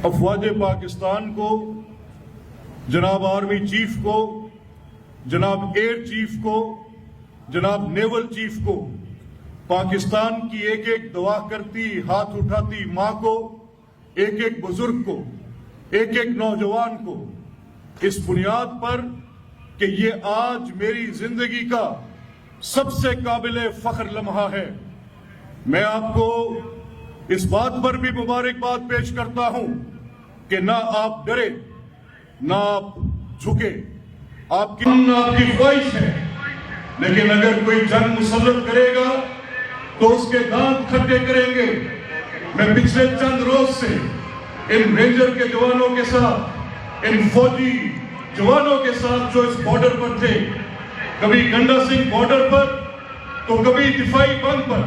افواج پاکستان کو، جناب آرمی چیف کو، جناب ایئر چیف کو، جناب نیول چیف کو، پاکستان کی ایک ایک دعا کرتی، ہاتھ اٹھاتی ماں کو، ایک ایک بزرگ کو، ایک ایک نوجوان کو، اس بنیاد پر کہ یہ آج میری زندگی کا سب سے قابل فخر لمحہ ہے، میں آپ کو اس بات پر بھی مبارکباد پیش کرتا ہوں کہ نہ آپ ڈرے، نہ آپ جھکے، آپ کی خواہش ہے، لیکن اگر کوئی جنگ مسلط کرے گا تو اس کے دانت کھٹے کریں گے۔ میں پچھلے چند روز سے ان رینجر کے جوانوں کے ساتھ، ان فوجی جوانوں کے ساتھ جو اس بارڈر پر تھے، کبھی گنڈا سنگھ بارڈر پر تو کبھی دفاعی بند پر،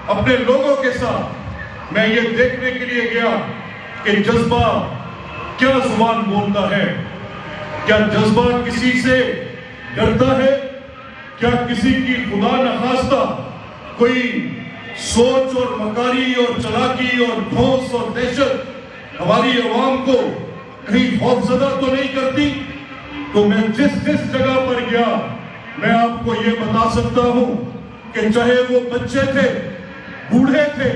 اپنے لوگوں کے ساتھ میں یہ دیکھنے کے لیے گیا کہ جذبہ کیا زبان بولتا ہے، کیا جذبہ کسی سے ڈرتا ہے، کیا کسی کی خدا نخواستہ کوئی سوچ اور مکاری اور چلاکی اور دھوس اور دہشت ہماری عوام کو کہیں خوفزدہ تو نہیں کرتی؟ تو میں جس جگہ پر گیا میں آپ کو یہ بتا سکتا ہوں کہ چاہے وہ بچے تھے، بوڑھے تھے،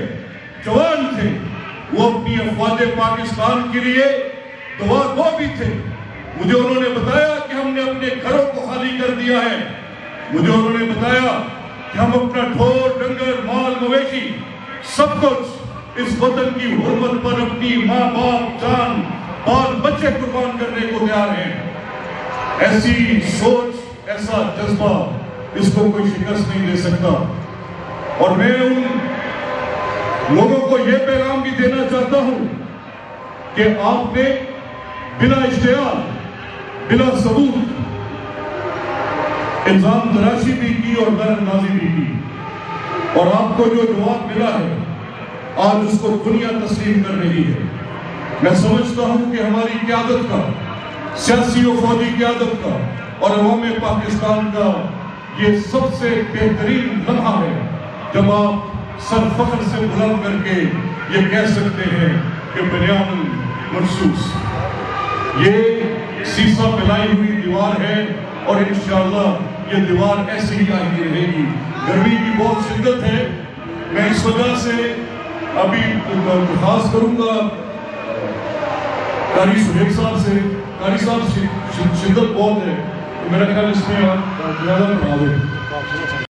جوان تھے، وہ اپنی افواج پاکستان کے لیے دعا گو بھی تھے۔ مجھے انہوں نے بتایا کہ ہم نے اپنے گھروں کو خالی کر دیا ہے، مجھے انہوں نے بتایا کہ ہم اپنا ڈھور ڈنگر مال مویشی سب کچھ اس وطن کی حرمت پر اپنی ماں باپ جان بال بچے قربان کرنے کو تیار ہیں۔ ایسی سوچ، ایسا جذبہ، اس کو کوئی شکست نہیں دے سکتا۔ اور میں ان لوگوں کو یہ پیغام بھی دینا چاہتا ہوں کہ آپ نے بلا اشتعال، بلا ثبوت الزام تراشی بھی کی اور در اندازی بھی کی، اور آپ کو جو جواب ملا ہے آج اس کو دنیا تسلیم کر رہی ہے۔ میں سمجھتا ہوں کہ ہماری قیادت کا، سیاسی و فوجی قیادت کا اور عوام پاکستان کا یہ سب سے بہترین لمحہ ہے جب آپ سر فخر سے بلند کر کے یہ کہہ سکتے ہیں کہ بنیان مرصوص، یہ سیسا پھیلائی ہوئی دیوار ہے اور انشاءاللہ یہ دیوار ایسے ہی آئی رہے گی۔ گرمی کی بہت شدت ہے، میں اس وجہ سے ابھی درخواست کروں گا قاری سہیل صاحب سے، قاری صاحب شدت بہت ہے، میرا خیال اس میں آپ زیادہ بڑھا دیں۔